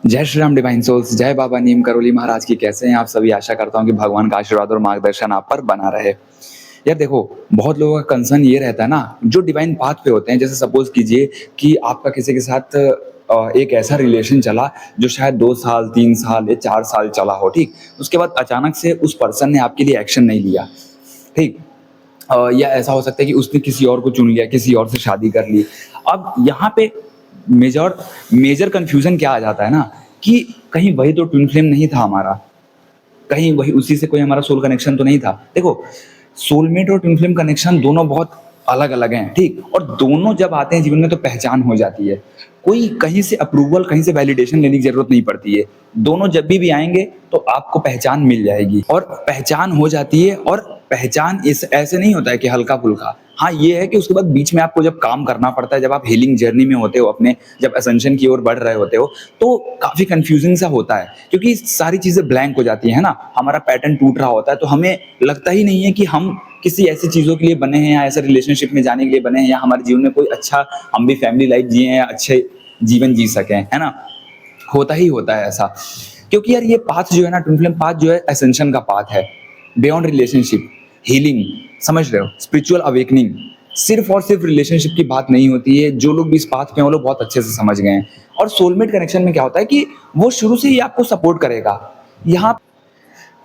जय Shri Ram divine souls, जय बाबा नीम करोली महाराज की। कैसे हैं आप सभी? आशा करता हूँ कि भगवान का आशीर्वाद और मार्गदर्शन आप पर बना रहे। यार देखो, बहुत लोगों का कंसर्न ये रहता है ना, जो डिवाइन पाथ पे होते हैं। जैसे सपोज कीजिए कि आपका किसी के साथ एक ऐसा रिलेशन चला जो शायद 2 साल 3 साल या 4 साल चला हो, ठीक। उसके बाद अचानक से उस पर्सन ने आपके लिए एक्शन नहीं लिया, ठीक। या ऐसा हो सकता है कि उसने किसी और को चुन लिया, किसी और से शादी कर ली। अब यहाँ पे मेजर मेजर कंफ्यूजन क्या आ जाता है ना, कि कहीं वही तो ट्विन फ्लेम नहीं था हमारा, कहीं वही उसी से कोई हमारा सोल कनेक्शन तो नहीं था। देखो, सोलमेट और ट्विन फ्लेम कनेक्शन दोनों बहुत अलग अलग हैं, ठीक। और दोनों जब आते हैं जीवन में तो पहचान हो जाती है। कोई कहीं से अप्रूवल, कहीं से वैलिडेशन लेने की जरूरत नहीं पड़ती है। दोनों जब भी आएंगे तो आपको पहचान मिल जाएगी और पहचान हो जाती है। और पहचान इस ऐसे नहीं होता है कि हल्का फुल्का। हाँ, ये है कि उसके बाद बीच में आपको जब काम करना पड़ता है, जब आप हीलिंग जर्नी में होते हो अपने, जब असेंशन की ओर बढ़ रहे होते हो, तो काफी कंफ्यूजिंग सा होता है, क्योंकि सारी चीजें ब्लैंक हो जाती है ना। हमारा पैटर्न टूट रहा होता है, तो हमें लगता ही नहीं है कि हम किसी ऐसी चीजों के लिए बने हैं या ऐसे रिलेशनशिप में जाने के लिए बने हैं, या हमारे जीवन में कोई अच्छा, हम भी फैमिली लाइफ जिए हैं, अच्छे जीवन जी सकें, है ना। होता ही होता है ऐसा, क्योंकि यार ये पाथ जो है ना, ट्विन फ्लेम पाथ जो है, एसेंशन का पाथ है। बियॉन्ड रिलेशनशिप, हीलिंग, समझ रहे हो, स्पिरिचुअल अवेकनिंग। सिर्फ और सिर्फ रिलेशनशिप की बात नहीं होती है। जो लोग भी इस पाथ पे हैं वो लोग बहुत अच्छे से समझ गए हैं। और सोलमेट कनेक्शन में क्या होता है कि वो शुरू से ही आपको सपोर्ट करेगा यहाँ,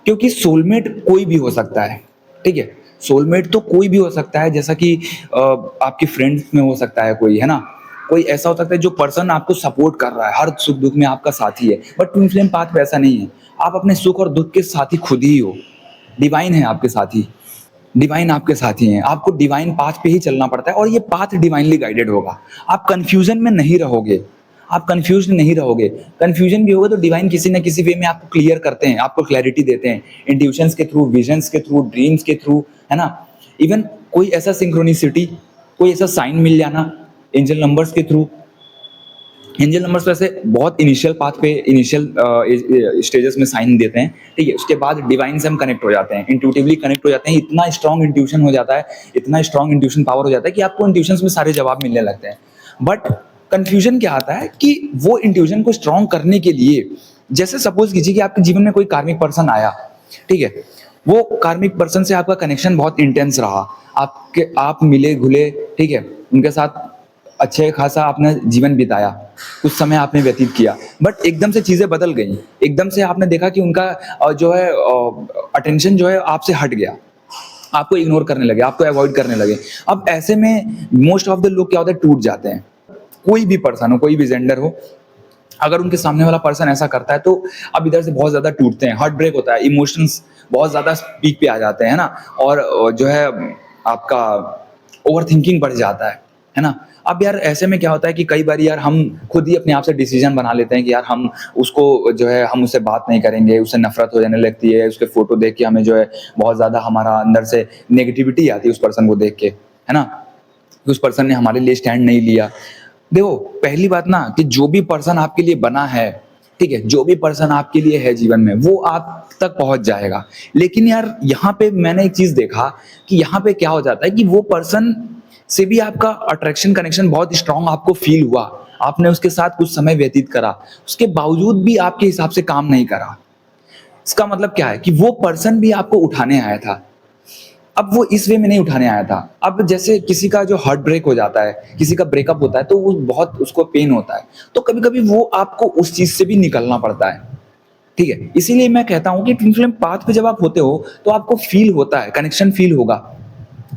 क्योंकि सोलमेट कोई भी हो सकता है, ठीक है। सोलमेट तो कोई भी हो सकता है, जैसा कि आपके फ्रेंड्स में हो सकता है कोई, है ना। कोई ऐसा हो सकता है जो पर्सन आपको सपोर्ट कर रहा है, हर सुख दुख में आपका साथी है। बट ट्विन फ्लेम पाथ पे ऐसा नहीं है। आप अपने सुख और दुख के साथी खुद ही हो। डिवाइन है आपके साथी, डिवाइन आपके साथी हैं। आपको डिवाइन पाथ पे ही चलना पड़ता है और ये पाथ डिवाइनली गाइडेड होगा। आप कंफ्यूजन में नहीं रहोगे, आप कंफ्यूज नहीं रहोगे। कंफ्यूजन भी होगा तो डिवाइन किसी ना किसी वे में आपको क्लियर करते हैं, आपको क्लैरिटी देते हैं, इंट्यूशंस के थ्रू, विजन्स के थ्रू, ड्रीम्स के थ्रू, है ना। इवन कोई ऐसा सिंक्रोनिसिटी, कोई ऐसा साइन मिल जाना एंजल नंबर्स के थ्रू। एंजल नंबर्स वैसे बहुत इनिशियल पाथ पे, इनिशियल स्टेजेस में साइन देते हैं, ठीक है। उसके बाद डिवाइन से हम कनेक्ट हो जाते हैं, इंट्यूटिवली कनेक्ट हो जाते हैं। इतना स्ट्रॉन्ग इंट्यूशन हो जाता है, इतना स्ट्रॉन्ग इंट्यूशन पावर हो जाता है कि आपको इंट्यूशंस में सारे जवाब मिलने लगते हैं। बट कंफ्यूजन क्या आता है कि वो इंट्यूशन को स्ट्रॉन्ग करने के लिए, जैसे सपोज कीजिए कि आपके जीवन में कोई कार्मिक पर्सन आया, ठीक है। वो कार्मिक पर्सन से आपका कनेक्शन बहुत इंटेंस रहा, आप मिले घुले, ठीक है। उनके साथ अच्छे खासा आपने जीवन बिताया, कुछ समय आपने व्यतीत किया। बट एकदम से चीजें बदल गई। एकदम से आपने देखा कि उनका जो है अटेंशन जो है आपसे हट गया, आपको इग्नोर करने लगे, आपको अवॉइड करने लगे। अब ऐसे में मोस्ट ऑफ द लोग क्या होता है, टूट जाते हैं। कोई भी पर्सन हो, कोई भी जेंडर हो, अगर उनके सामने वाला पर्सन ऐसा करता है तो अब इधर से बहुत ज्यादा टूटते हैं, हार्ट ब्रेक होता है, इमोशंस बहुत ज्यादा पीक पे आ जाते हैं ना। और जो है आपका ओवर थिंकिंग बढ़ जाता है ना। अब यार ऐसे में क्या होता है कि कई बार यार हम खुद ही अपने आप से डिसीजन बना लेते हैं कि यार हम उसको जो है, हम उससे बात नहीं करेंगे, उससे नफरत हो जाने लगती है। उसके फोटो देख के हमें जो है बहुत ज्यादा हमारा अंदर से नेगेटिविटी आती है उस पर्सन को देख के, है ना, कि उस पर्सन ने हमारे लिए स्टैंड नहीं लिया। देखो, पहली बात ना, कि जो भी पर्सन आपके लिए बना है, ठीक है, जो भी पर्सन आपके लिए है जीवन में, वो आप तक पहुंच जाएगा। लेकिन यार यहाँ पे मैंने एक चीज देखा कि यहाँ पे क्या हो जाता है कि वो पर्सन से भी आपका अट्रैक्शन, कनेक्शन बहुत स्ट्रांग आपको फील हुआ, आपने उसके साथ कुछ समय व्यतीत करा, उसके बावजूद भी आपके हिसाब से काम नहीं करा। इसका मतलब क्या है कि वो पर्सन भी आपको उठाने आया था, अब वो इस वे में नहीं उठाने आया था। अब जैसे किसी का जो हार्ट ब्रेक हो जाता है, किसी का ब्रेकअप होता है, तो वो बहुत उसको पेन होता है, तो कभी कभी वो आपको उस चीज से भी निकलना पड़ता है, ठीक है। इसीलिए मैं कहता हूं कि ट्विन फ्लेम पाथ पे जब आप होते हो तो आपको फील होता है, कनेक्शन फील होगा।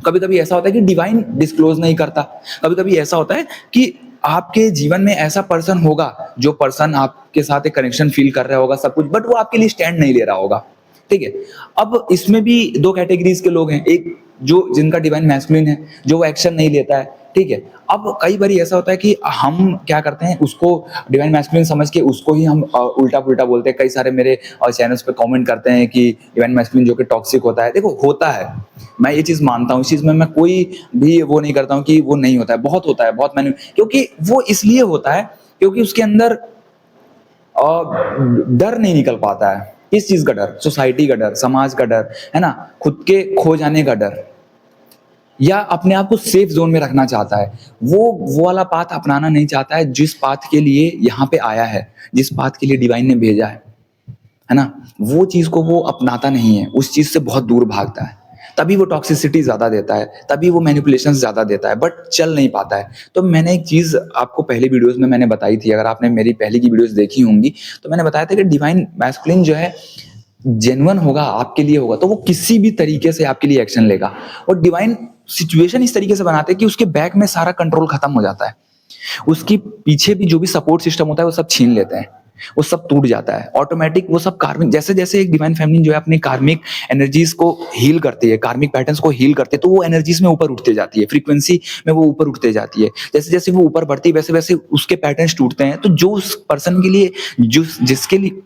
कभी कभी ऐसा होता है कि डिवाइन डिस्क्लोज नहीं करता। कभी कभी ऐसा होता है कि आपके जीवन में ऐसा पर्सन होगा, जो पर्सन आपके साथ एक कनेक्शन फील कर रहा होगा, सब कुछ, बट वो आपके लिए स्टैंड नहीं ले रहा होगा, ठीक है। अब इसमें भी दो कैटेगरीज के लोग हैं, एक जो जिनका डिवाइन मैस्कुलिन है, जो वो एक्शन नहीं लेता है, ठीक है। अब कई बार ऐसा होता है कि हम क्या करते हैं, उसको डिवाइन मैस्कुलिन समझ के उसको ही हम उल्टा पुल्टा बोलते हैं। कई सारे मेरे चैनल्स पे कमेंट करते हैं कि डिवाइन मैस्कुलिन जो कि टॉक्सिक होता है। देखो, होता है, मैं ये चीज मानता हूँ, इस चीज में मैं कोई भी वो नहीं करता हूँ कि वो नहीं होता है, बहुत होता है, बहुत। मैंने, क्योंकि वो इसलिए होता है क्योंकि उसके अंदर डर नहीं निकल पाता है। किस चीज का डर? सोसाइटी का डर, समाज का डर, है ना, खुद के खो जाने का डर। या अपने आप को सेफ ज़ोन में रखना चाहता है। वो वाला पाथ अपनाना नहीं चाहता है जिस पाथ के लिए यहाँ पे आया है, जिस पाथ के लिए डिवाइन ने भेजा है ना? वो चीज़ को वो अपनाता नहीं है, उस चीज़ से बहुत दूर भागता है। तभी वो टॉक्सिसिटी ज़्यादा देता है, तभी वो मैनिपुलेशंस ज़्यादा देता है, बट चल नहीं पाता है। तो मैंने एक चीज़ आपको पहली वीडियोज़ में मैंने बताई थी, अगर आपने मेरी पहले की वीडियोज़ देखी होंगी, तो मैंने बताया था कि डिवाइन मैस्कुलिन जो है जेन्युइन होगा, आपके लिए होगा, तो वो किसी भी तरीके से आपके लिए एक्शन लेगा। और डिवाइन सिचुएशन इस तरीके से बनाते हैं कि उसके बैक में सारा कंट्रोल खत्म हो जाता है। उसकी पीछे भी जो भी सपोर्ट सिस्टम होता है वो सब छीन लेते हैं, वो सब टूट जाता है ऑटोमेटिक। वो सब कार्मिक, जैसे जैसे एक डिवाइन फेमिनिन जो है अपनी कार्मिक एनर्जीज को हील करती है, कार्मिक पैटर्न्स को हील करती है, तो वो एनर्जीज में ऊपर उठते जाती है, फ्रीक्वेंसी में वो ऊपर उठते जाती है। जैसे जैसे वो ऊपर बढ़ती है वैसे वैसे उसके पैटर्न्स टूटते हैं। तो जो उस पर्सन के लिए, जिसके लिए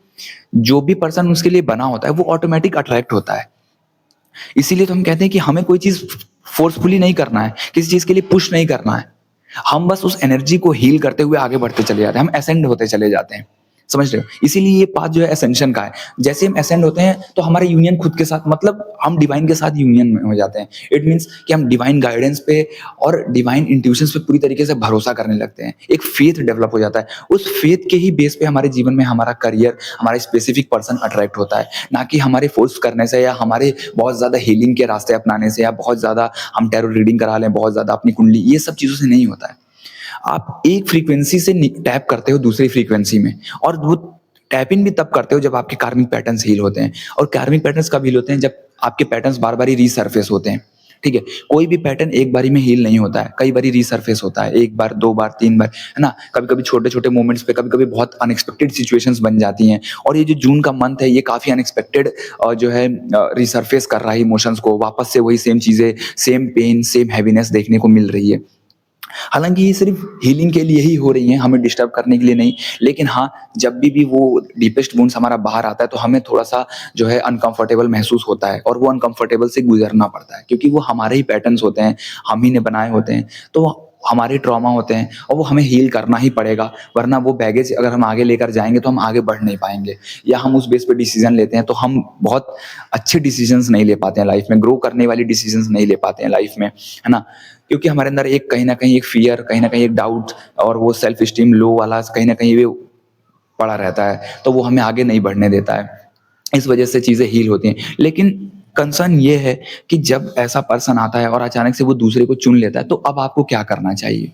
जो भी पर्सन उसके लिए बना होता है वो ऑटोमेटिक अट्रैक्ट होता है। इसीलिए तो हम कहते हैं कि हमें कोई चीज फोर्सफुली नहीं करना है, किसी चीज के लिए पुश नहीं करना है। हम बस उस एनर्जी को हील करते हुए आगे बढ़ते चले जाते हैं, हम असेंड होते चले जाते हैं। समझ रहे हो? इसीलिए ये पाथ जो है असेंशन का है। जैसे हम असेंड होते हैं तो हमारा यूनियन खुद के साथ, मतलब हम डिवाइन के साथ यूनियन में हो जाते हैं। इट मीन्स कि हम डिवाइन गाइडेंस पे और डिवाइन इंट्यूशंस पे पूरी तरीके से भरोसा करने लगते हैं। एक फेथ डेवलप हो जाता है। उस फेथ के ही बेस पे हमारे जीवन में हमारा करियर, हमारा स्पेसिफिक पर्सन अट्रैक्ट होता है, ना कि हमारे फोर्स करने से या हमारे बहुत ज्यादा हीलिंग के रास्ते अपनाने से या बहुत ज्यादा हम टैरो रीडिंग करा लें, बहुत ज्यादा अपनी कुंडली, ये सब चीजों से नहीं होता है। आप एक फ्रीक्वेंसी से टैप करते हो दूसरी फ्रीक्वेंसी में, और वो टैप इन भी तब करते हो जब आपके कार्मिक पैटर्न्स हील होते हैं। और कार्मिक पैटर्न्स कब हील होते हैं? जब आपके पैटर्न्स बार बार ही रीसर्फेस होते हैं। ठीक है, कोई भी पैटर्न एक बारी में हील नहीं होता है, कई बारी रीसर्फेस होता है, एक बार, दो बार, तीन बार, है ना? कभी कभी छोटे छोटे मोमेंट्स पे कभी कभी बहुत अनएक्सपेक्टेड सिचुएशंस बन जाती हैं। और ये जो जून का मंथ है ये काफी अनएक्सपेक्टेड जो है रिसर्फेस कर रहा है इमोशंस को, वापस से वही सेम चीजें, सेम पेन, सेम हैवीनेस देखने को मिल रही है। हालांकि ये सिर्फ हीलिंग के लिए ही हो रही है, हमें डिस्टर्ब करने के लिए नहीं। लेकिन हाँ, जब भी वो डीपेस्ट वुंड्स हमारा बाहर आता है तो हमें थोड़ा सा जो है अनकंफर्टेबल महसूस होता है, और वो अनकंफर्टेबल से गुजरना पड़ता है, क्योंकि वो हमारे ही पैटर्न्स होते हैं, हम ही ने बनाए होते हैं। तो हमारे ट्रॉमा होते हैं और वो हमें हील करना ही पड़ेगा, वरना वो बैगेज अगर हम आगे लेकर जाएंगे तो हम आगे बढ़ नहीं पाएंगे। या हम उस बेस पे डिसीजन लेते हैं तो हम बहुत अच्छे डिसीजंस नहीं ले पाते हैं लाइफ में, ग्रो करने वाली डिसीजंस नहीं ले पाते हैं लाइफ में, है ना? क्योंकि हमारे अंदर एक कहीं ना कहीं एक फियर, कहीं ना कहीं एक डाउट, और वो सेल्फ स्टीम लो वाला कहीं ना कहीं वो पड़ा रहता है, तो वो हमें आगे नहीं बढ़ने देता है। इस वजह से चीजें हील होती हैं। लेकिन कंसर्न ये है कि जब ऐसा पर्सन आता है और अचानक से वो दूसरे को चुन लेता है, तो अब आपको क्या करना चाहिए?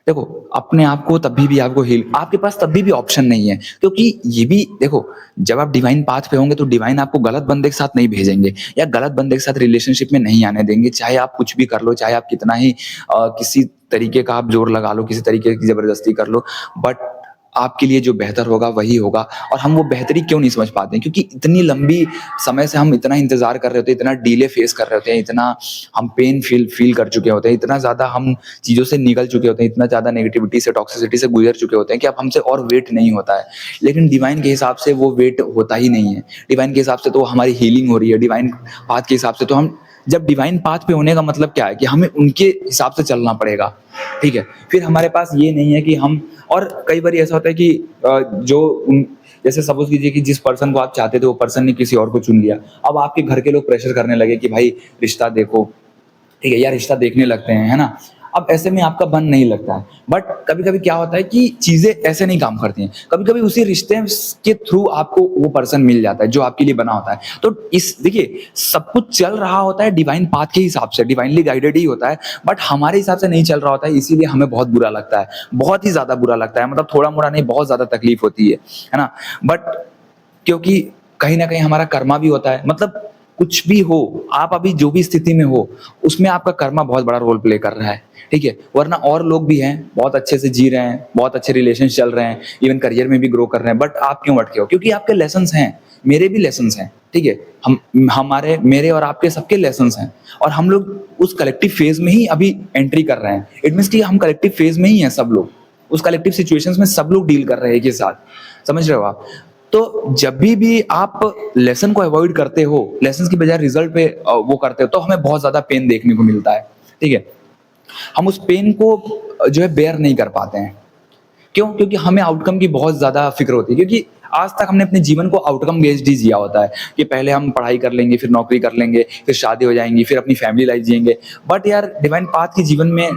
देखो, अपने आप को तभी भी आपको हील, आपके पास तभी भी ऑप्शन नहीं है, क्योंकि ये भी देखो, जब आप डिवाइन पाथ पे होंगे तो डिवाइन आपको गलत बंदे के साथ नहीं भेजेंगे, या गलत बंदे के साथ रिलेशनशिप में नहीं आने देंगे। चाहे आप कुछ भी कर लो, चाहे आप कितना ही किसी तरीके का आप जोर लगा लो, किसी तरीके की जबरदस्ती कर लो, बट आपके लिए जो बेहतर होगा वही होगा। और हम वो बेहतरी क्यों नहीं समझ पाते हैं? क्योंकि इतनी लंबी समय से हम इतना इंतजार कर रहे होते हैं, इतना डिले फेस कर रहे होते हैं, इतना हम पेन फील कर चुके होते हैं, इतना ज्यादा हम चीजों से निकल चुके होते हैं, इतना ज्यादा नेगेटिविटी से, टॉक्सिसिटी से गुजर चुके होते हैं कि अब हमसे और वेट नहीं होता है। लेकिन डिवाइन के हिसाब से वो वेट होता ही नहीं है। डिवाइन के हिसाब से तो हमारी हीलिंग हो रही है, डिवाइन पाथ के हिसाब से तो हम, जब डिवाइन पाथ पे होने का मतलब क्या है कि हमें उनके हिसाब से चलना पड़ेगा। ठीक है, फिर हमारे पास ये नहीं है कि हम, और कई बार ऐसा होता है कि जो उन, जैसे सपोज कीजिए कि जिस पर्सन को आप चाहते थे वो पर्सन ने किसी और को चुन लिया, अब आपके घर के लोग प्रेशर करने लगे कि भाई रिश्ता देखो, ठीक है, या रिश्ता देखने लगते हैं, है ना? अब ऐसे में आपका मन नहीं लगता है। बट कभी कभी क्या होता है कि चीजें ऐसे नहीं काम करती हैं, कभी कभी उसी रिश्ते के थ्रू आपको वो पर्सन मिल जाता है जो आपके लिए बना होता है। तो इस देखिए, सब कुछ चल रहा होता है डिवाइन पाथ के हिसाब से, डिवाइनली गाइडेड ही होता है, बट हमारे हिसाब से नहीं चल रहा होता है, इसीलिए हमें बहुत बुरा लगता है, बहुत ही ज्यादा बुरा लगता है। मतलब थोड़ा मोड़ा नहीं, बहुत ज्यादा तकलीफ होती है ना? बट क्योंकि कहीं ना कहीं हमारा कर्मा भी होता है, मतलब कुछ भी हो, आप अभी जो भी स्थिति में हो उसमें आपका कर्मा बहुत बड़ा रोल प्ले कर रहा है। ठीक है, वरना और लोग भी हैं, बहुत अच्छे से जी रहे हैं, बहुत अच्छे रिलेशन चल रहे हैं, इवन करियर में भी ग्रो कर रहे हैं, बट आप क्यों अटके हो? क्योंकि आपके लेसन्स हैं, मेरे भी लेसन्स हैं। ठीक है, हमारे, मेरे और आपके सबके लेसन्स हैं, और हम लोग उस कलेक्टिव फेज में ही अभी एंट्री कर रहे हैं। इट मीन्स कि हम कलेक्टिव फेज में ही हैं सब लोग, उस कलेक्टिव सिचुएशंस में सब लोग डील कर रहे हैं एक ही साथ। समझ रहे हो आप? तो जब भी आप लेसन को अवॉइड करते हो, लेसन की बजाय रिजल्ट पे वो करते हो, तो हमें बहुत ज्यादा पेन देखने को मिलता है। ठीक है, हम उस पेन को जो है बेयर नहीं कर पाते हैं। क्यों? क्योंकि हमें आउटकम की बहुत ज्यादा फिक्र होती है, क्योंकि आज तक हमने अपने जीवन को आउटकम बेस्ड ही जिया होता है कि पहले हम पढ़ाई कर लेंगे, फिर नौकरी कर लेंगे, फिर शादी हो जाएँगी, फिर अपनी फैमिली लाइफ जिएँगे। बट यार डिवाइन पाथ के जीवन में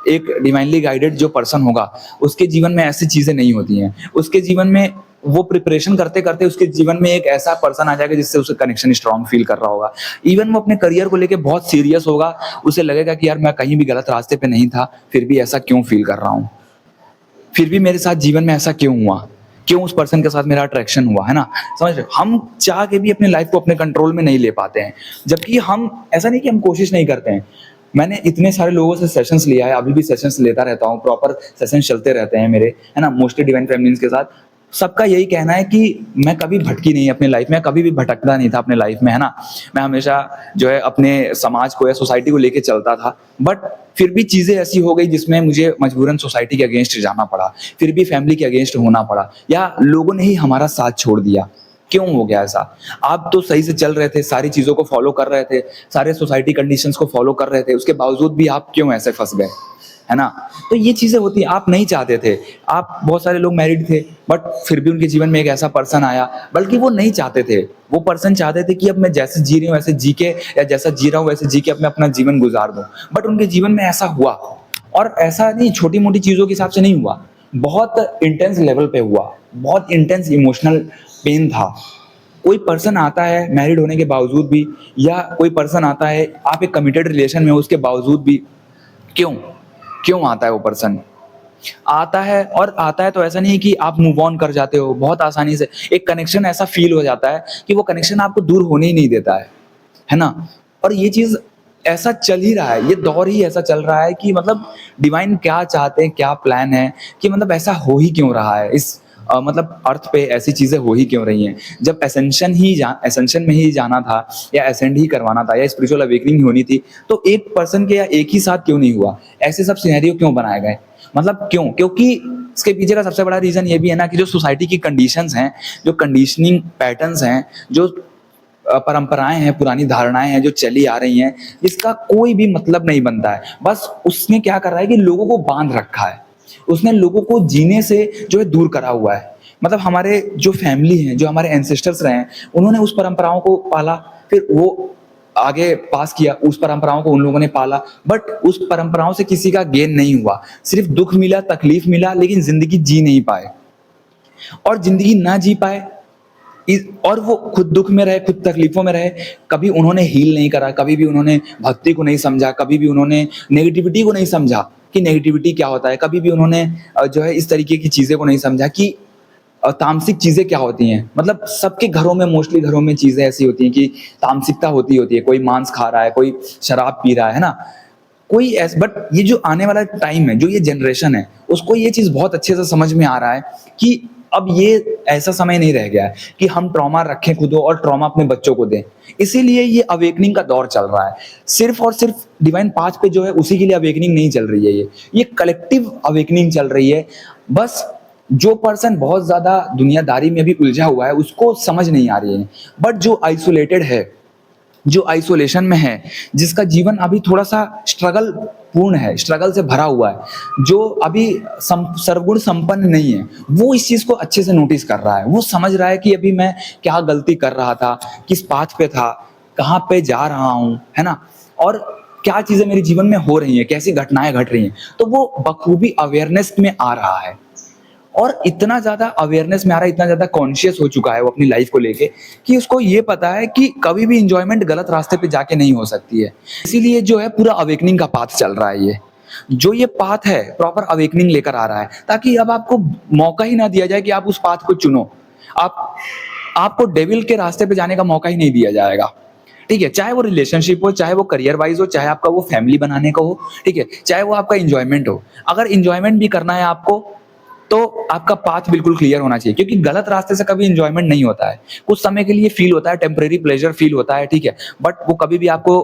एक डिवाइनली गाइडेड जो पर्सन होगा, उसके जीवन में ऐसी चीज़ें नहीं होती हैं। उसके जीवन में वो प्रिपरेशन करते-करते उसके जीवन में एक ऐसा पर्सन आ जाएगा जिससे उसे कनेक्शन स्ट्रॉन्ग फ़ील कर रहा होगा। इवन वो अपने करियर को लेके बहुत सीरियस होगा, उसे लगेगा कि यार मैं कहीं भी गलत रास्ते पे नहीं था, फिर भी ऐसा क्यों फ़ील कर रहा हूँ? फिर भी मेरे साथ जीवन में ऐसा क्यों हुआ? क्यों उस पर्सन के साथ मेरा अट्रैक्शन हुआ, है ना? समझ रहे हो? हम चाह के भी अपने लाइफ़ को अपने कंट्रोल में नहीं ले पाते हैं। जबकि हम ऐसा नहीं कि हम कोशिश नहीं करते हैं। मैंने इतने सारे लोगों से सेशंस लिया है, अभी भी सेशंस लेता रहता हूँ, प्रॉपर सेशंस चलते रहते हैं मेरे, है ना? मोस्टली डिवाइन फेमिनिन्स के साथ। सबका यही कहना है कि मैं कभी भटकी नहीं अपनी लाइफ़ में, कभी भी भटकता नहीं था अपने लाइफ़ में, है ना? मैं हमेशा जो है अपने समाज को या सोसाइटी को लेके चलता था। बट फिर भी चीज़ें ऐसी हो गई जिसमें मुझे मजबूरन सोसाइटी के अगेंस्ट जाना पड़ा, फिर भी फैमिली के अगेंस्ट होना पड़ा, या लोगों ने ही हमारा साथ छोड़ दिया। क्यों हो गया ऐसा? आप तो सही से चल रहे थे, सारी चीज़ों को फ़ॉलो कर रहे थे, सारे सोसाइटी कंडीशंस को फ़ॉलो कर रहे थे, उसके बावजूद भी आप क्यों ऐसे फँस गए? है ना? तो ये चीज़ें होती हैं, आप नहीं चाहते थे। आप बहुत सारे लोग मैरिड थे, बट फिर भी उनके जीवन में एक ऐसा पर्सन आया, बल्कि वो नहीं चाहते थे। वो पर्सन चाहते थे कि अब मैं जैसे जी रही हूँ वैसे जी के, या जैसा जी रहा हूँ वैसे जी के अब मैं अपना जीवन गुज़ार दूँ। बट उनके जीवन में ऐसा हुआ, और ऐसा नहीं छोटी-मोटी चीज़ों के हिसाब से नहीं हुआ, बहुत इंटेंस लेवल पे हुआ, बहुत इंटेंस इमोशनल पेन था। कोई पर्सन आता है मैरिड होने के बावजूद भी, या कोई पर्सन आता है आप एक कमिटेड रिलेशन में हो उसके बावजूद भी, क्यों? क्यों आता है वो पर्सन? आता है, और आता है तो ऐसा नहीं है कि आप मूव ऑन कर जाते हो बहुत आसानी से। एक कनेक्शन ऐसा फ़ील हो जाता है कि वो कनेक्शन आपको दूर होने ही नहीं देता है ना? और ये चीज़ ऐसा चल ही रहा है, ये दौर ही ऐसा चल रहा है कि मतलब डिवाइन क्या चाहते हैं, क्या प्लान है, कि मतलब ऐसा हो ही क्यों रहा है इस मतलब अर्थ पे ऐसी चीज़ें हो ही क्यों रही हैं? जब एसेंशन में ही जाना था, या असेंड ही करवाना था, या स्पिरिचुअल अवेकनिंग ही होनी थी, तो एक पर्सन के या एक ही साथ क्यों नहीं हुआ? ऐसे सब सिनेरियो क्यों बनाए गए? मतलब क्यों? क्योंकि इसके पीछे का सबसे बड़ा रीज़न ये भी है ना कि जो सोसाइटी की कंडीशंस हैं, जो कंडीशनिंग पैटर्न्स हैं, जो परंपराएँ हैं, पुरानी धारणाएँ हैं जो चली आ रही हैं, जिसका कोई भी मतलब नहीं बनता है। बस उसने क्या कर रहा है कि लोगों को बाँध रखा है। उसने लोगों को जीने से जो है दूर करा हुआ है। मतलब हमारे जो फैमिली हैं, जो हमारे एंसेस्टर्स रहे हैं, उन्होंने उस परंपराओं को पाला, फिर वो आगे पास किया, उस परंपराओं को उन लोगों ने पाला, बट उस परंपराओं से किसी का गेन नहीं हुआ। सिर्फ़ दुःख मिला, तकलीफ मिला, लेकिन ज़िंदगी जी नहीं पाए। और ज़िंदगी ना जी पाए, और वो खुद दुख में रहे, खुद तकलीफों में रहे, कभी उन्होंने हील नहीं करा, कभी भी उन्होंने भक्ति को नहीं समझा, कभी भी उन्होंने नेगेटिविटी को नहीं समझा कि नेगेटिविटी क्या होता है, कभी भी उन्होंने जो है इस तरीके की चीज़ें को नहीं समझा कि तामसिक चीज़ें क्या होती हैं। मतलब सबके घरों में, मोस्टली घरों में चीज़ें ऐसी होती हैं कि तामसिकता होती है, कोई मांस खा रहा है, कोई शराब पी रहा है ना? कोई ऐस बट ये जो आने वाला टाइम है, जो ये जनरेशन है, उसको ये चीज़ बहुत अच्छे से समझ में आ रहा है कि अब ये ऐसा समय नहीं रह गया है कि हम ट्रॉमा रखें खुद और ट्रॉमा अपने बच्चों को दें। इसीलिए ये अवेकनिंग का दौर चल रहा है। सिर्फ़ और सिर्फ़ डिवाइन पाथ पे जो है उसी के लिए अवेकनिंग नहीं चल रही है ये कलेक्टिव अवेकनिंग चल रही है। बस जो पर्सन बहुत ज़्यादा दुनियादारी में अभी उलझा हुआ है, उसको समझ नहीं आ रही है। बट जो आइसोलेटेड है, जो आइसोलेशन में है, जिसका जीवन अभी थोड़ा-सा स्ट्रगल पूर्ण है, स्ट्रगल से भरा हुआ है, जो अभी सर्वगुण संपन्न नहीं है, वो इस चीज़ को अच्छे से नोटिस कर रहा है। वो समझ रहा है कि अभी मैं क्या गलती कर रहा था, किस पाथ पे था, कहाँ पे जा रहा हूँ, है ना? और क्या चीज़ें मेरे जीवन में हो रही हैं, कैसी घटनाएँ घट रही हैं। तो वो बखूबी अवेयरनेस में आ रहा है। और इतना ज़्यादा अवेयरनेस में आ रहा है, इतना ज़्यादा कॉन्शियस हो चुका है वो अपनी लाइफ को लेके कि उसको ये पता है कि कभी भी एन्जॉयमेंट गलत रास्ते पे जाके नहीं हो सकती है। इसीलिए जो है पूरा अवेकनिंग का पाथ चल रहा है ये। जो ये पाथ है प्रॉपर अवेकनिंग लेकर आ रहा है, ताकि अब आपको मौका ही ना दिया जाए कि आप उस पाथ को चुनो। आप आपको डेविल के रास्ते पे जाने का मौका ही नहीं दिया जाएगा। ठीक है? चाहे वो रिलेशनशिप हो, चाहे वो करियर वाइज़ हो, चाहे आपका वो फैमिली बनाने का हो, ठीक है? चाहे वो आपका एन्जॉयमेंट हो। अगर एन्जॉयमेंट भी करना है आपको, तो आपका पाथ बिल्कुल क्लियर होना चाहिए, क्योंकि गलत रास्ते से कभी एन्जॉयमेंट नहीं होता है। कुछ समय के लिए फ़ील होता है, टेम्परेरी प्लेज़र फ़ील होता है, ठीक है? बट वो कभी भी आपको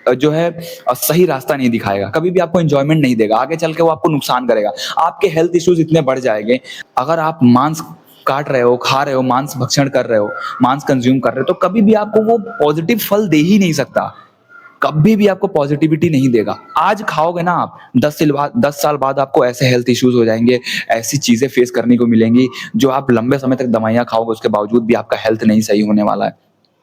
जो है सही रास्ता नहीं दिखाएगा, कभी भी आपको एन्जॉयमेंट नहीं देगा, आगे चल के वो आपको नुकसान करेगा। आपके हेल्थ इश्यूज़ इतने बढ़ जाएँगे, अगर आप मांस काट रहे हो, खा रहे हो, मांस भक्षण कर रहे हो, मांस कंज़्यूम कर रहे हो, तो कभी भी आपको वो पॉज़िटिव फल दे ही नहीं सकता। कभी भी आपको पॉजिटिविटी नहीं देगा। आज खाओगे ना आप, 10 साल बाद आपको ऐसे हेल्थ इश्यूज हो जाएंगे, ऐसी चीजें फेस करने को मिलेंगी जो आप लंबे समय तक दवाइयाँ खाओगे उसके बावजूद भी आपका हेल्थ नहीं सही होने वाला है।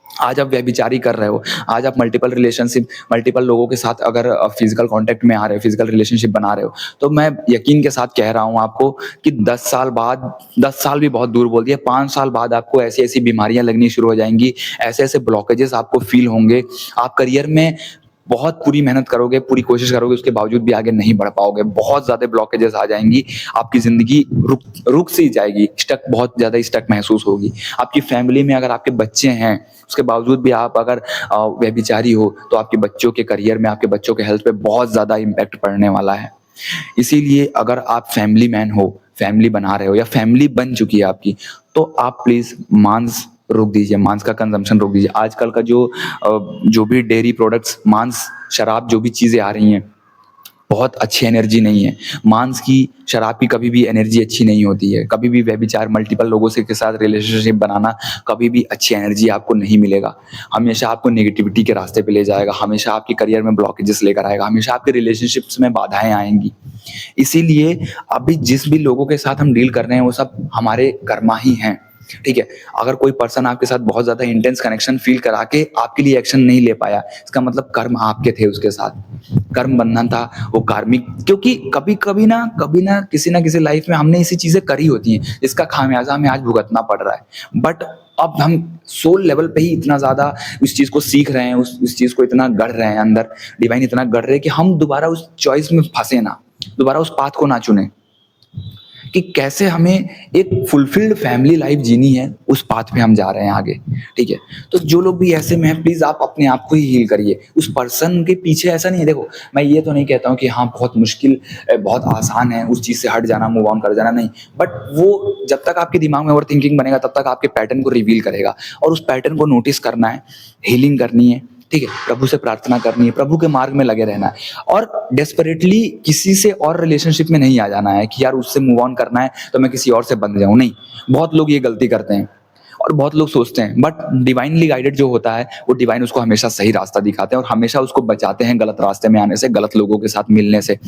आज आप व्यभिचारी कर रहे हो, आज आप मल्टीपल लोगों के साथ अगर फिजिकल कांटेक्ट में आ रहे हो, फिजिकल रिलेशनशिप बना रहे हो, तो मैं यकीन के साथ कह रहा हूँ आपको कि 10 साल बाद, 10 साल भी बहुत दूर बोल दिया, 5 साल बाद आपको ऐसी ऐसी बीमारियां लगनी शुरू हो जाएंगी, ऐसे ऐसे ब्लॉकेजेस आपको फील होंगे। आप करियर में बहुत पूरी मेहनत करोगे, पूरी कोशिश करोगे, उसके बावजूद भी आगे नहीं बढ़ पाओगे। बहुत ज़्यादा ब्लॉकेजेस आ जाएंगी, आपकी ज़िंदगी रुक रुक सी जाएगी, स्टक, बहुत ज़्यादा स्टक महसूस होगी। आपकी फैमिली में अगर आपके बच्चे हैं, उसके बावजूद भी आप अगर व्यभिचारी हो, तो आपके बच्चों के करियर में, आपके बच्चों के हेल्थ पे बहुत ज़्यादा इम्पैक्ट पड़ने वाला है। इसीलिए अगर आप फैमिली मैन हो, फैमिली बना रहे हो या फैमिली बन चुकी है आपकी, तो आप प्लीज़ मांस रोक दीजिए, मांस का कंजम्पशन रोक दीजिए। आजकल का जो भी डेयरी प्रोडक्ट्स, मांस, शराब, जो भी चीज़ें आ रही हैं, बहुत अच्छी एनर्जी नहीं है। मांस की, शराब की कभी भी एनर्जी अच्छी नहीं होती है। कभी भी व्यभिचार, मल्टीपल लोगों से के साथ रिलेशनशिप बनाना कभी भी अच्छी एनर्जी आपको नहीं मिलेगा। हमेशा आपको नेगेटिविटी के रास्ते पे ले जाएगा, हमेशा आपके करियर में ब्लॉकेजेस लेकर आएगा, हमेशा आपके रिलेशनशिप्स में बाधाएं आएंगी। इसीलिए अभी जिस भी लोगों के साथ हम डील कर रहे हैं वो सब हमारे कर्मा ही हैं, ठीक है। अगर कोई पर्सन आपके साथ बहुत ज्यादा इंटेंस कनेक्शन फील करा के आपके लिए एक्शन नहीं ले पाया, इसका मतलब कर्म आपके थे उसके साथ, कर्म बंधन था, वो कार्मिक। क्योंकि कभी ना किसी ना किसी लाइफ में हमने ऐसी चीजें करी होती हैं जिसका खामियाजा हमें आज भुगतना पड़ रहा है। बट अब हम सोल लेवल पे ही इतना ज्यादा उस चीज को सीख रहे हैं, उस चीज को इतना गढ़ रहे हैं, अंदर डिवाइन इतना गढ़ रहे हैं कि हम दोबारा उस चॉइस में फंसे ना, दोबारा उस पाथ को ना चुने कि कैसे हमें एक फुलफिल्ड फैमिली लाइफ जीनी है। उस पाथ पे हम जा रहे हैं आगे, ठीक है। तो जो लोग भी ऐसे में हैं, प्लीज आप अपने आप को ही हील करिए। उस पर्सन के पीछे ऐसा नहीं है, देखो मैं ये तो नहीं कहता हूँ कि हाँ बहुत मुश्किल, बहुत आसान है उस चीज से हट जाना, मूव ऑन कर जाना, नहीं। बट वो जब तक आपके दिमाग में ओवर थिंकिंग बनेगा तब तक आपके पैटर्न को रिवील करेगा, और उस पैटर्न को नोटिस करना है, हीलिंग करनी है, ठीक है। प्रभु से प्रार्थना करनी है, प्रभु के मार्ग में लगे रहना है, और डेस्परेटली किसी से और रिलेशनशिप में नहीं आ जाना है कि यार उससे मूव ऑन करना है तो मैं किसी और से बंध जाऊं। नहीं, बहुत लोग ये गलती करते हैं और बहुत लोग सोचते हैं, बट डिवाइनली गाइडेड जो होता है वो डिवाइन उसको हमेशा सही रास्ता दिखाते हैं और हमेशा उसको बचाते हैं गलत रास्ते में आने से, गलत लोगों के साथ मिलने से।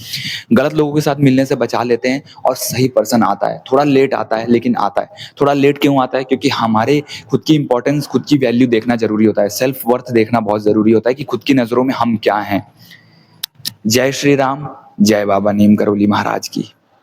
गलत लोगों के साथ मिलने से बचा लेते हैं और सही पर्सन आता है। थोड़ा लेट आता है लेकिन आता है। थोड़ा लेट क्यों आता है? क्योंकि हमारे खुद की इंपॉर्टेंस, खुद की वैल्यू देखना जरूरी होता है, सेल्फ वर्थ देखना बहुत जरूरी होता है कि खुद की नजरों में हम क्या हैं। जय श्री राम, जय बाबा नीम करोली महाराज की।